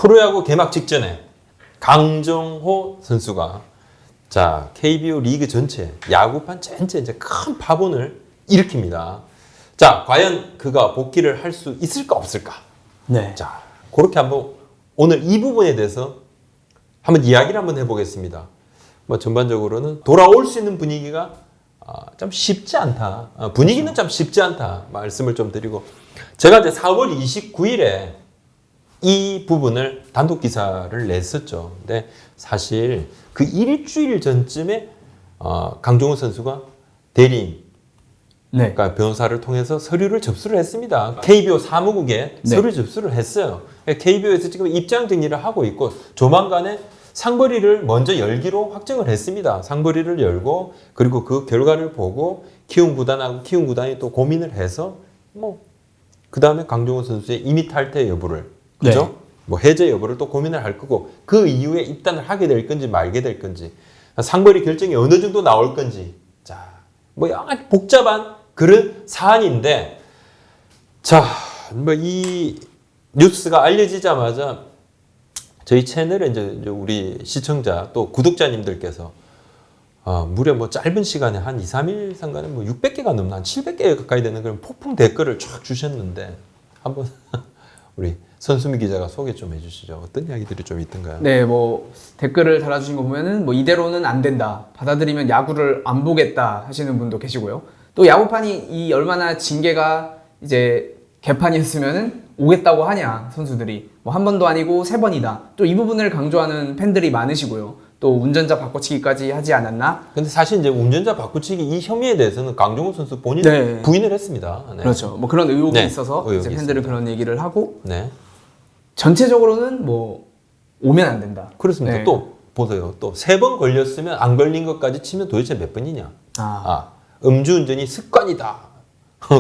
프로야구 개막 직전에 강정호 선수가 자 KBO 리그 전체 야구판 전체 이제 큰 파문을 일으킵니다. 자 과연 그가 복귀를 할 수 있을까 없을까? 네. 자 그렇게 한번 오늘 이 부분에 대해서 한번 이야기를 한번 해보겠습니다. 뭐 전반적으로는 돌아올 수 있는 분위기가 좀 쉽지 않다. 분위기는 좀 쉽지 않다 말씀을 좀 드리고 제가 이제 4월 29일에 이 부분을 단독 기사를 냈었죠. 근데 사실 그 일주일 전쯤에 강정호 선수가 대리인 네. 그러니까 변호사를 통해서 서류를 접수를 했습니다. KBO 사무국에 네. 서류 접수를 했어요. KBO에서 지금 입장 정리를 하고 있고 조만간에 상벌위를 먼저 열기로 확정을 했습니다. 상벌위를 열고 그리고 그 결과를 보고 키움 구단하고 키움 구단이 또 고민을 해서 뭐 그 다음에 강정호 선수의 임의 탈퇴 여부를 그죠? 네. 뭐 해제 여부를 또 고민을 할 거고 그 이후에 입단을 하게 될 건지 말게 될 건지 상벌위 결정이 어느 정도 나올 건지 자 뭐 약간 복잡한 그런 사안인데 자 뭐 이 뉴스가 알려지자마자 저희 채널에 이제 우리 시청자 또 구독자님들께서 무려 뭐 짧은 시간에 한 2, 3일 상간에 뭐 600개가 넘는 한 700개 가까이 되는 그런 폭풍 댓글을 쫙 주셨는데 한번 우리 선수미 기자가 소개 좀 해주시죠. 어떤 이야기들이 좀 있던가요? 네, 뭐 댓글을 달아주신 거 보면은 뭐 이대로는 안 된다. 받아들이면 야구를 안 보겠다 하시는 분도 계시고요. 또 야구판이 이 얼마나 징계가 이제 개판이었으면은 오겠다고 하냐 선수들이 뭐 한 번도 아니고 3번이다. 또 이 부분을 강조하는 팬들이 많으시고요. 또 운전자 바꿔치기까지 하지 않았나? 근데 사실 이제 운전자 바꾸치기 이 혐의에 대해서는 강정호 선수 본인이 네. 부인을 했습니다. 네. 그렇죠. 뭐 그런 의혹이 네, 있어서 의혹이 이제 팬들은 있습니다. 그런 얘기를 하고 네. 전체적으로는 뭐 오면 안 된다. 그렇습니다. 네. 또 보세요. 또 3번 걸렸으면 안 걸린 것까지 치면 도대체 몇 번이냐? 음주운전이 습관이다.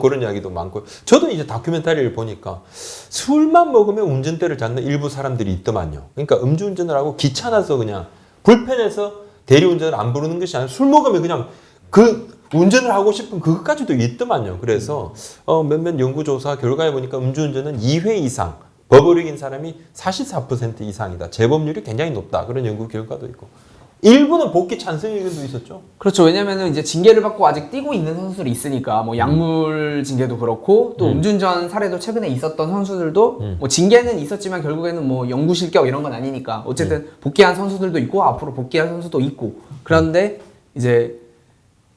그런 이야기도 많고 저도 이제 다큐멘터리를 보니까 술만 먹으면 운전대를 잡는 일부 사람들이 있더만요. 그러니까 음주운전을 하고 귀찮아서 그냥 불편해서 대리운전을 안 부르는 것이 아니라 술 먹으면 그냥 그 운전을 하고 싶은 그것까지도 있더만요. 그래서 몇몇 연구조사 결과에 보니까 음주운전은 2회 이상 법을 어긴 사람이 44% 이상이다. 재범률이 굉장히 높다. 그런 연구 결과도 있고 일부는 복귀 찬성 의견도 있었죠. 그렇죠. 왜냐면은 이제 징계를 받고 아직 뛰고 있는 선수들이 있으니까 뭐 약물 징계도 그렇고 또 음주운전 사례도 최근에 있었던 선수들도 뭐 징계는 있었지만 결국에는 뭐 영구 실격 이런 건 아니니까 어쨌든 복귀한 선수들도 있고 앞으로 복귀할 선수도 있고 그런데 이제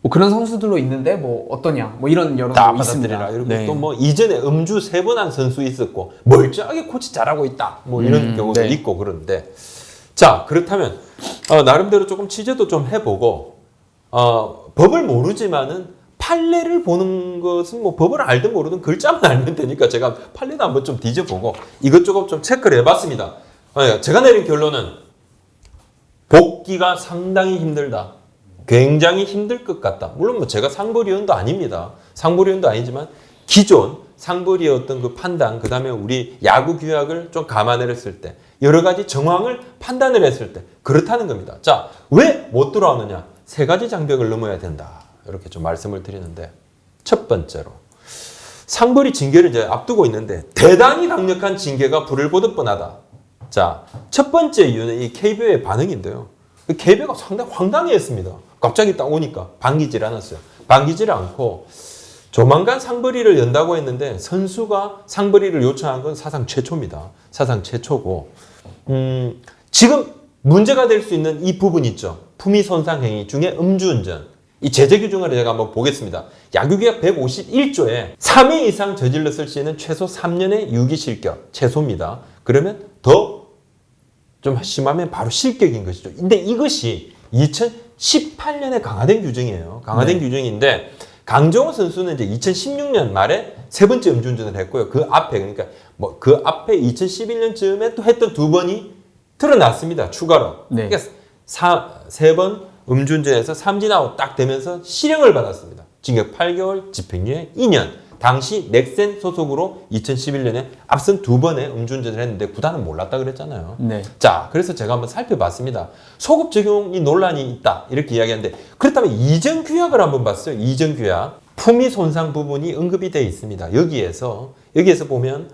뭐 그런 선수들도 있는데 뭐 어떠냐 뭐 이런 다 여론도 있습니다. 받아들이라. 그리고 네. 또 뭐 이전에 음주 3번 한 선수 있었고 멀쩡하게 코치 잘하고 있다. 뭐 이런 경우도 네. 있고 그런데 자 그렇다면 나름대로 조금 취재도 좀 해보고 법을 모르지만은 판례를 보는 것은 뭐 법을 알든 모르든 글자만 알면 되니까 제가 판례도 한번 좀 뒤져보고 이것저것 좀 체크를 해봤습니다. 제가 내린 결론은 복귀가 상당히 힘들다. 굉장히 힘들 것 같다. 물론 뭐 제가 상벌위원도 아닙니다. 상벌위원도 아니지만 기존 상벌위의 어떤 그 판단, 그 다음에 우리 야구 규약을 좀 감안했을 때 여러 가지 정황을 판단을 했을 때 그렇다는 겁니다. 자, 왜 못 돌아오느냐? 3가지 장벽을 넘어야 된다. 이렇게 좀 말씀을 드리는데 첫 번째로 상벌위 징계를 이제 앞두고 있는데 대단히 강력한 징계가 불을 보듯 뻔하다. 자, 첫 번째 이유는 이 KBO의 반응인데요. KBO가 상당히 황당해했습니다. 갑자기 딱 오니까 반기질 않았어요. 반기질 않고 조만간 상벌위를 연다고 했는데 선수가 상벌위를 요청한 건 사상 최초입니다. 사상 최초고 지금 문제가 될 수 있는 이 부분 있죠. 품위 손상 행위 중에 음주운전. 이 제재 규정을 제가 한번 보겠습니다. 야구규약 151조에 3회 이상 저질렀을 시에는 최소 3년의 유기실격, 최소입니다. 그러면 더 좀 심하면 바로 실격인 것이죠. 근데 이것이 2018년에 강화된 규정이에요. 강화된 규정인데 강정호 선수는 이제 2016년 말에 3번째 음주운전을 했고요. 그 앞에 그러니까 뭐 그 앞에 2011년쯤에 또 했던 2번이 드러났습니다. 추가로. 네. 그러니까 3번 음주운전에서 삼진아웃 딱 되면서 실형을 받았습니다. 징역 8개월, 집행유예 2년. 당시 넥센 소속으로 2011년에 앞선 2번의 음주운전을 했는데 구단은 몰랐다 그랬잖아요. 네. 자, 그래서 제가 한번 살펴봤습니다. 소급 적용이 논란이 있다 이렇게 이야기하는데 그렇다면 이전 규약을 한번 봤어요. 이전 규약 품위 손상 부분이 언급이 되어 있습니다. 여기에서 보면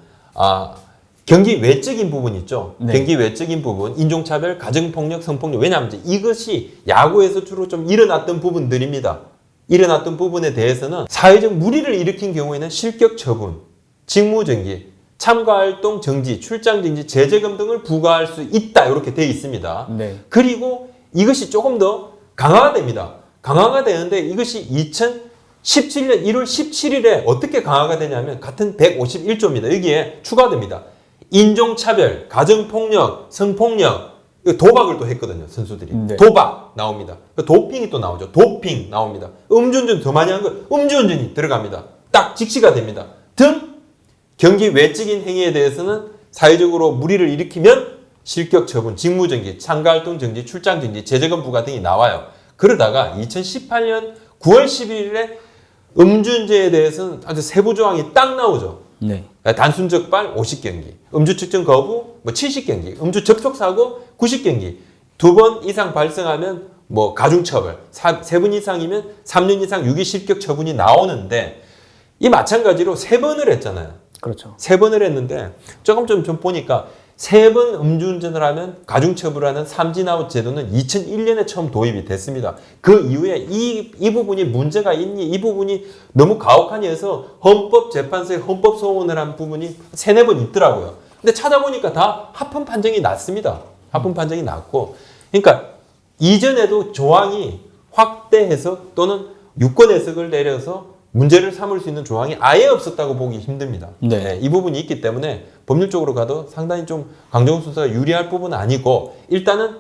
경기 외적인 부분 있죠. 네. 경기 외적인 부분, 인종차별, 가정폭력, 성폭력. 왜냐하면 이것이 야구에서 주로 좀 일어났던 부분들입니다. 일어났던 부분에 대해서는 사회적 무리를 일으킨 경우에는 실격 처분, 직무정지, 참가활동 정지, 출장 정지, 재제금 등을 부과할 수 있다. 이렇게 되어 있습니다. 네. 그리고 이것이 조금 더 강화가 됩니다. 강화가 되는데 이것이 2017년 1월 17일에 어떻게 강화가 되냐면 같은 151조입니다. 여기에 추가됩니다. 인종차별, 가정폭력, 성폭력, 도박을 또 했거든요. 선수들이. 네. 도박 나옵니다. 도핑이 또 나오죠. 도핑 나옵니다. 음주운전 더 많이 한 거 음주운전이 들어갑니다. 딱 직시가 됩니다. 등 경기 외적인 행위에 대해서는 사회적으로 무리를 일으키면 실격 처분, 직무정지, 참가활동 정지, 출장 정지, 재제금 부과 등이 나와요. 그러다가 2018년 9월 11일에 음주운전에 대해서는 아주 세부 조항이 딱 나오죠. 네. 단순 적발 50경기, 음주 측정 거부 70경기, 음주 접촉 사고 90경기, 2번 이상 발생하면 가중처벌, 3번 이상이면 3년 이상 유기 실격 처분이 나오는데 이 마찬가지로 3번을 했잖아요. 그렇죠. 3번을 했는데 조금 좀 보니까 3번 음주운전을 하면 가중처벌하는 삼진아웃 제도는 2001년에 처음 도입이 됐습니다. 그 이후에 이 부분이 문제가 있니? 이 부분이 너무 가혹하니 해서 헌법재판소에 헌법소원을 한 부분이 3-4번 있더라고요. 근데 찾아보니까 다 합헌 판정이 났습니다. 합헌 판정이 났고. 그러니까 이전에도 조항이 확대해서 또는 유권 해석을 내려서 문제를 삼을 수 있는 조항이 아예 없었다고 보기 힘듭니다. 네. 이 부분이 있기 때문에 법률적으로 가도 상당히 좀 강정호 선수가 유리할 부분은 아니고 일단은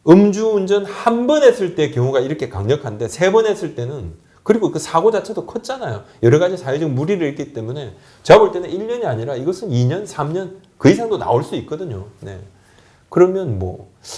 음주운전 한 번 했을 때 경우가 이렇게 강력한데 3번 했을 때는 그리고 그 사고 자체도 컸잖아요. 여러 가지 사회적 무리를 했기 때문에 제가 볼 때는 1년이 아니라 이것은 2년, 3년 그 이상도 나올 수 있거든요. 네. 그러면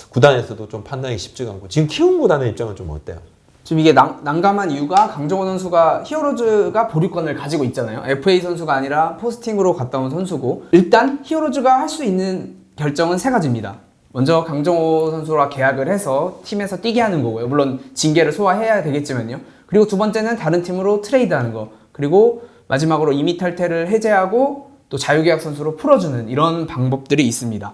구단에서도 좀 판단하기 쉽지가 않고 지금 키움 구단의 입장은 좀 어때요? 지금 이게 난감한 이유가 강정호 선수가 히어로즈가 보류권을 가지고 있잖아요. FA 선수가 아니라 포스팅으로 갔다 온 선수고 일단 히어로즈가 할 수 있는 결정은 3가지입니다. 먼저 강정호 선수와 계약을 해서 팀에서 뛰게 하는 거고요. 물론 징계를 소화해야 되겠지만요. 그리고 2번째는 다른 팀으로 트레이드하는 거. 그리고 마지막으로 임의탈퇴를 해제하고 또 자유계약 선수로 풀어주는 이런 방법들이 있습니다.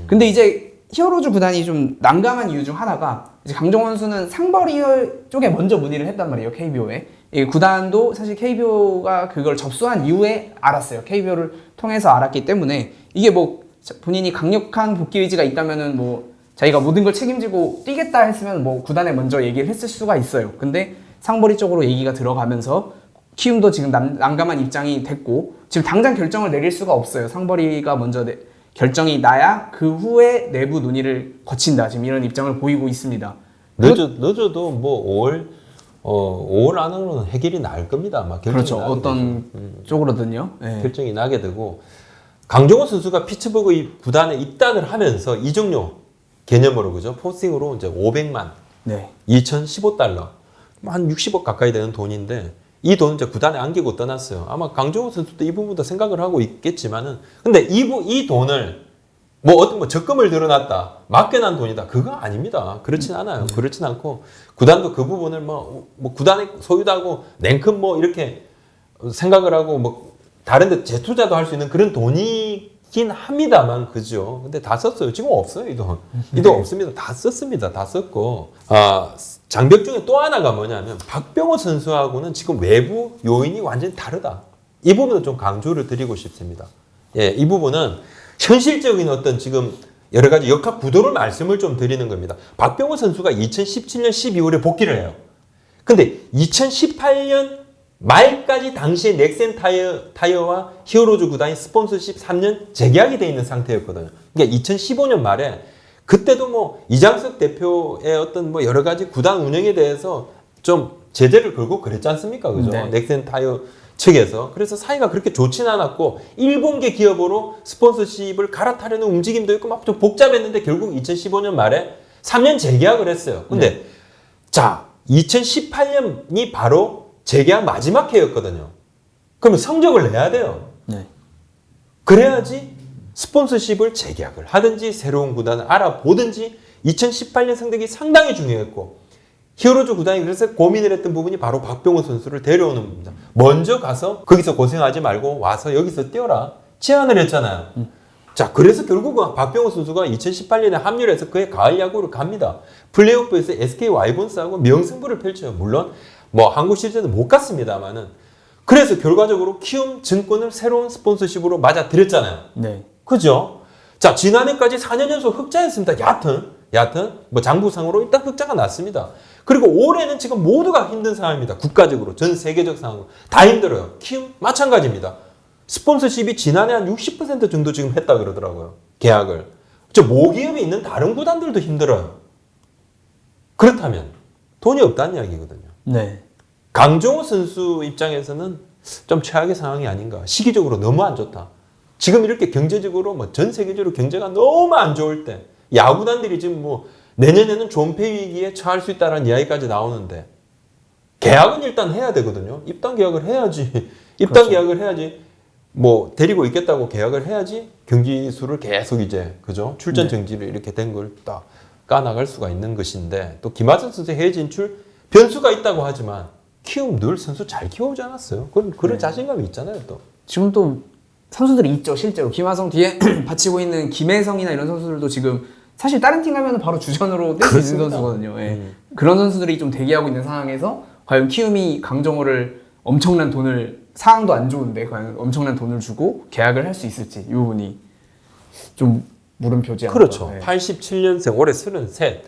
근데 이제 히어로즈 구단이 좀 난감한 이유 중 하나가 이제 강정호 선수는 상벌이 쪽에 먼저 문의를 했단 말이에요. KBO에. 구단도 사실 KBO가 그걸 접수한 이후에 알았어요. KBO를 통해서 알았기 때문에 이게 본인이 강력한 복귀 의지가 있다면은 자기가 모든 걸 책임지고 뛰겠다 했으면 구단에 먼저 얘기를 했을 수가 있어요. 근데 상벌이 쪽으로 얘기가 들어가면서 키움도 지금 난감한 입장이 됐고 지금 당장 결정을 내릴 수가 없어요. 상벌이가 먼저 결정이 나야 그 후에 내부 논의를 거친다. 지금 이런 입장을 보이고 있습니다. 늦어도 5월 안으로는 해결이 날 겁니다. 아마 그렇죠. 어떤 쪽으로든요. 네. 결정이 나게 되고 강정호 선수가 피츠버그 구단에 입단을 하면서 이적료 개념으로 그죠? 포스팅으로 이제 500만, 네. 2015달러, 한 60억 가까이 되는 돈인데 이 돈은 이제 구단에 안기고 떠났어요. 아마 강정호 선수도 이 부분도 생각을 하고 있겠지만은 근데 이 돈을 적금을 들어놨다, 맡겨난 돈이다, 그거 아닙니다. 그렇진 않아요. 그렇진 않고 구단도 그 부분을 구단의 소유도 하고 냉큼 이렇게 생각을 하고 다른데 재투자도 할 수 있는 그런 돈이긴 합니다만 그죠. 근데 다 썼어요. 지금 없어요 이 돈. 이 돈 없습니다. 다 썼습니다. 다 썼고 장벽 중에 또 하나가 뭐냐면 박병호 선수하고는 지금 외부 요인이 완전히 다르다. 이 부분은 좀 강조를 드리고 싶습니다. 예, 이 부분은 현실적인 어떤 지금 여러 가지 역학 구도를 말씀을 좀 드리는 겁니다. 박병호 선수가 2017년 12월에 복귀를 해요. 근데 2018년 말까지 당시에 넥센 타이어와 히어로즈 구단이 스폰서십 3년 재계약이 돼 있는 상태였거든요. 그러니까 2015년 말에 그때도 이장석 대표의 어떤 여러 가지 구단 운영에 대해서 좀 제재를 걸고 그랬지 않습니까? 그죠? 네. 넥센 타이어 측에서. 그래서 사이가 그렇게 좋지는 않았고 일본계 기업으로 스폰서십을 갈아타려는 움직임도 있고 좀 복잡했는데 결국 2015년 말에 3년 재계약을 했어요. 근데 자, 2018년이 바로 재계약 마지막 해였거든요. 그러면 성적을 내야 돼요. 네. 그래야지 스폰서십을 재계약을 하든지 새로운 구단을 알아보든지 2018년 성적이 상당히 중요했고 히어로즈 구단이 그래서 고민을 했던 부분이 바로 박병호 선수를 데려오는 겁니다. 먼저 가서 거기서 고생하지 말고 와서 여기서 뛰어라. 제안을 했잖아요. 자, 그래서 결국은 박병호 선수가 2018년에 합류를 해서 그의 가을 야구를 갑니다. 플레이오프에서 SK 와이번스하고 명승부를 펼쳐요. 물론 뭐 한국 시리즈는 못 갔습니다만은. 그래서 결과적으로 키움 증권을 새로운 스폰서십으로 맞아들였잖아요. 네. 그죠? 자, 지난해까지 4년 연속 흑자였습니다. 얕은 뭐 장부상으로 일단 흑자가 났습니다. 그리고 올해는 지금 모두가 힘든 상황입니다. 국가적으로, 전 세계적 상황으로 다 힘들어요. 키움 마찬가지입니다. 스폰서십이 지난해 한 60% 정도 지금 했다 그러더라고요. 계약을. 저 모기업이 있는 다른 구단들도 힘들어요. 그렇다면 돈이 없다는 이야기거든요. 네. 강정호 선수 입장에서는 좀 최악의 상황이 아닌가. 시기적으로 너무 안 좋다. 지금 이렇게 경제적으로 뭐 전 세계적으로 경제가 너무 안 좋을 때 야구단들이 지금 뭐 내년에는 존폐 위기에 처할 수 있다는 이야기까지 나오는데 계약은 일단 해야 되거든요. 입단 계약을 해야지. 입단 그렇죠. 계약을 해야지. 뭐 데리고 있겠다고 계약을 해야지 경기수를 계속 이제 그죠? 출전 정지를 이렇게 된 걸 딱 까나갈 수가 있는 것인데 또 김하성 선수 해외 진출 변수가 있다고 하지만 키움 늘 선수 잘 키워오지 않았어요. 그런 자신감이 있잖아요 또. 지금 또 선수들이 있죠, 실제로. 김하성 뒤에 받치고 있는 김혜성이나 이런 선수들도 지금 사실 다른 팀 가면 바로 주전으로 뛸 수 있는 그렇습니다. 선수거든요. 예. 그런 선수들이 좀 대기하고 있는 상황에서 과연 키움이 강정호를 엄청난 돈을, 상황도 안 좋은데 과연 엄청난 돈을 주고 계약을 할 수 있을지 이 부분이 좀 물음표지 않을까. 그렇죠. 예. 87년생 올해 33.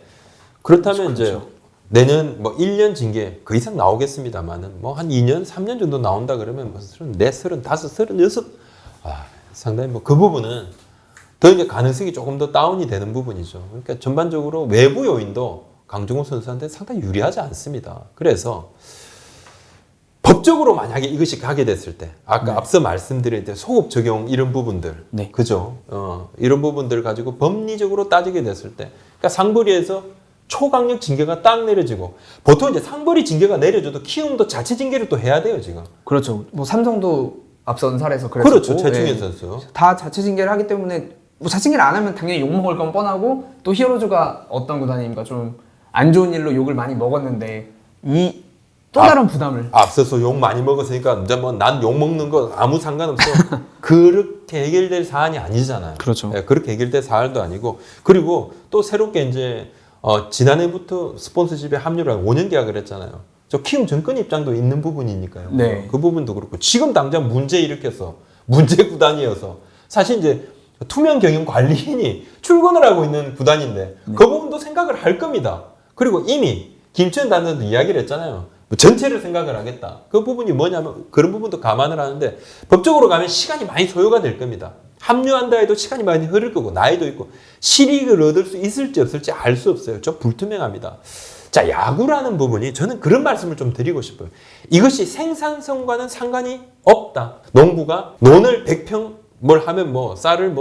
그렇다면 그렇죠. 이제 내년 뭐 1년 징계 그 이상 나오겠습니다만은 뭐 한 2년, 3년 정도 나온다 그러면 뭐 34, 35, 36 상당히 뭐 그 부분은 더 이제 가능성이 조금 더 다운이 되는 부분이죠. 그러니까 전반적으로 외부 요인도 강정호 선수한테 상당히 유리하지 않습니다. 그래서 법적으로 만약에 이것이 가게 됐을 때 아까 앞서 말씀드린 때 소급 적용 이런 부분들 네. 그죠? 이런 부분들 가지고 법리적으로 따지게 됐을 때 그러니까 상벌위에서 초강력 징계가 딱 내려지고 보통 이제 상벌위 징계가 내려져도 키움도 자체 징계를 또 해야 돼요 지금. 그렇죠. 뭐 삼성도 앞선 사례에서 그랬고. 그렇죠. 최충현 예. 선수. 다 자체 징계를 하기 때문에 뭐 자체 징계를 안 하면 당연히 욕 먹을 건 뻔하고 또 히어로즈가 어떤 구단입니까? 좀 안 좋은 일로 욕을 많이 먹었는데 이 또 다른 부담을. 앞서서 욕 많이 먹었으니까 이제 뭐 난 욕 먹는 거 아무 상관없어. 그렇게 해결될 사안이 아니잖아요. 그렇죠. 예, 그렇게 해결될 사안도 아니고 그리고 또 새롭게 이제 지난해부터 스폰서십에 합류를 하고 5년 계약을 했잖아요. 저 키움 정권 입장도 있는 부분이니까요. 네. 그 부분도 그렇고 지금 당장 문제 일으켜서 문제 구단이어서 사실 이제 투명 경영 관리인이 출근을 하고 있는 구단인데 그 부분도 생각을 할 겁니다. 그리고 이미 김천 단장도 이야기를 했잖아요. 뭐 전체를 생각을 하겠다. 그 부분이 뭐냐면 그런 부분도 감안을 하는데 법적으로 가면 시간이 많이 소요가 될 겁니다. 합류한다 해도 시간이 많이 흐를 거고 나이도 있고 실익을 얻을 수 있을지 없을지 알 수 없어요. 좀 불투명합니다. 자, 야구라는 부분이 저는 그런 말씀을 좀 드리고 싶어요. 이것이 생산성과는 상관이 없다. 농부가 논을 100평 뭘 하면 뭐 쌀을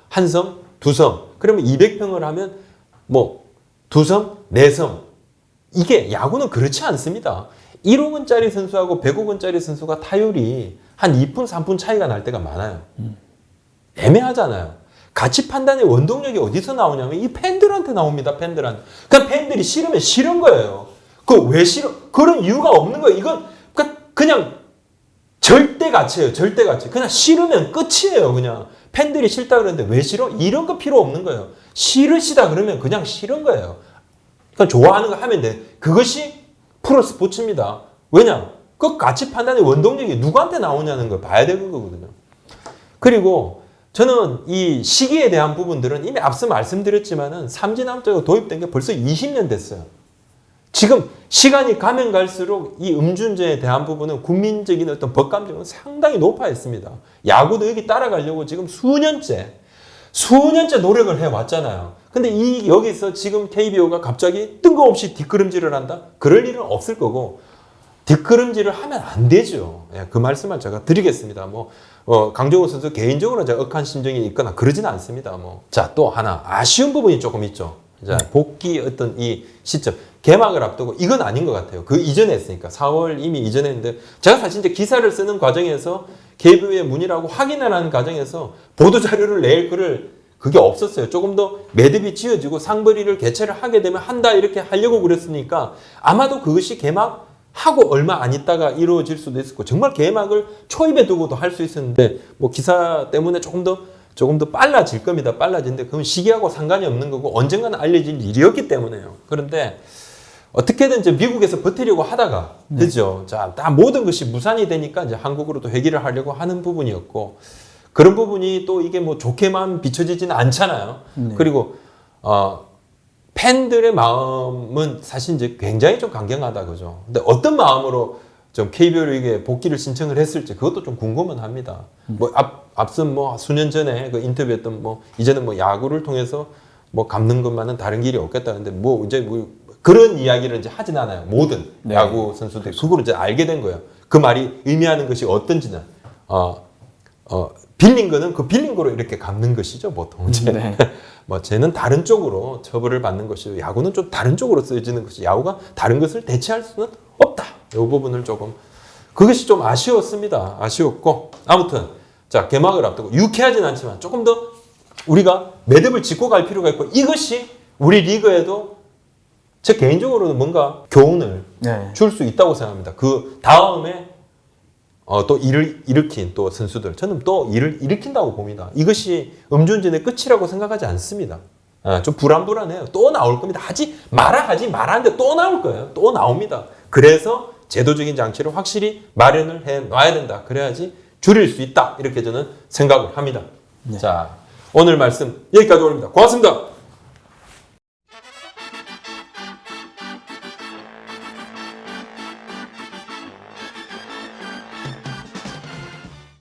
한 섬, 두 섬. 그러면 200평을 하면 뭐 두 섬, 네 섬. 이게 야구는 그렇지 않습니다. 1억 원짜리 선수하고 100억 원짜리 선수가 타율이 한 2푼, 3푼 차이가 날 때가 많아요. 애매하잖아요. 가치 판단의 원동력이 어디서 나오냐면 이 팬들한테 나옵니다. 팬들한테. 그냥 팬들이 싫으면 싫은 거예요. 그 왜 싫어? 그런 이유가 없는 거예요. 이건 그냥 절대 가치예요. 절대 가치. 그냥 싫으면 끝이에요. 그냥 팬들이 싫다 그러는데 왜 싫어? 이런 거 필요 없는 거예요. 싫으시다 그러면 그냥 싫은 거예요. 그냥 좋아하는 거 하면 돼. 그것이 프로 스포츠입니다. 왜냐? 그 가치 판단의 원동력이 누구한테 나오냐는 걸 봐야 되는 거거든요. 그리고 저는 이 시기에 대한 부분들은 이미 앞서 말씀드렸지만은 삼진암자가 도입된 게 벌써 20년 됐어요. 지금 시간이 가면 갈수록 이 음주운전에 대한 부분은 국민적인 어떤 법 감정은 상당히 높아졌습니다. 야구도 여기 따라가려고 지금 수년째 노력을 해왔잖아요. 근데 여기서 지금 KBO가 갑자기 뜬금없이 뒷걸음질을 한다? 그럴 일은 없을 거고 뒷걸음질을 하면 안 되죠. 예, 그 말씀을 제가 드리겠습니다. 강정호 선수 개인적으로 제가 억한 심정이 있거나 그러지는 않습니다. 자, 또 하나 아쉬운 부분이 조금 있죠. 자, 복귀 어떤 이 시점 개막을 앞두고 이건 아닌 것 같아요. 그 이전에 했으니까 4월 이미 이전에 했는데 제가 사실 이제 기사를 쓰는 과정에서 KBO에 문의를 하고 확인을 하는 과정에서 보도 자료를 낼 거를 그게 없었어요. 조금 더 매듭이 지어지고 상벌위를 개최를 하게 되면 한다 이렇게 하려고 그랬으니까 아마도 그것이 개막하고 얼마 안 있다가 이루어질 수도 있었고 정말 개막을 초입에 두고도 할 수 있었는데 뭐 기사 때문에 조금 더 조금 더 빨라질 겁니다. 빨라지는데 그건 시기하고 상관이 없는 거고 언젠가는 알려질 일이었기 때문에요. 그런데 어떻게든 이제 미국에서 버티려고 하다가 그죠? 자, 다 모든 것이 무산이 되니까 이제 한국으로도 회귀를 하려고 하는 부분이었고 그런 부분이 또 이게 뭐 좋게만 비춰지지는 않잖아요. 그리고 팬들의 마음은 사실 이제 굉장히 좀 강경하다 그죠. 근데 어떤 마음으로 좀 KBO 리그에 복귀를 신청을 했을지 그것도 좀 궁금은 합니다. 뭐 앞선 뭐 수년 전에 그 인터뷰했던 뭐 이제는 뭐 야구를 통해서 뭐 갚는 것만은 다른 길이 없겠다. 근데 뭐 이제 뭐 그런 이야기를 이제 하진 않아요. 모든 야구 선수들이 그걸 이제 알게 된 거예요. 그 말이 의미하는 것이 어떤지는 빌린 거는 그 빌린 거로 이렇게 갚는 것이죠, 보통. 이제. 뭐, 쟤는 다른 쪽으로 처벌을 받는 것이고, 야구는 좀 다른 쪽으로 쓰여지는 것이, 야구가 다른 것을 대체할 수는 없다. 이 부분을 조금, 그것이 좀 아쉬웠습니다. 아쉬웠고, 아무튼, 자, 개막을 앞두고, 유쾌하진 않지만, 조금 더 우리가 매듭을 짚고 갈 필요가 있고, 이것이 우리 리그에도 제 개인적으로는 뭔가 교훈을 줄 수 있다고 생각합니다. 그 다음에 또 일을 일으킨 또 선수들 저는 또 일을 일으킨다고 봅니다. 이것이 음주운전의 끝이라고 생각하지 않습니다. 좀 불안불안해요. 또 나올 겁니다. 하지 말았는데 또 나올 거예요. 또 나옵니다. 그래서 제도적인 장치를 확실히 마련을 해 놔야 된다. 그래야지 줄일 수 있다. 이렇게 저는 생각을 합니다. 자, 오늘 말씀 여기까지 올립니다. 고맙습니다.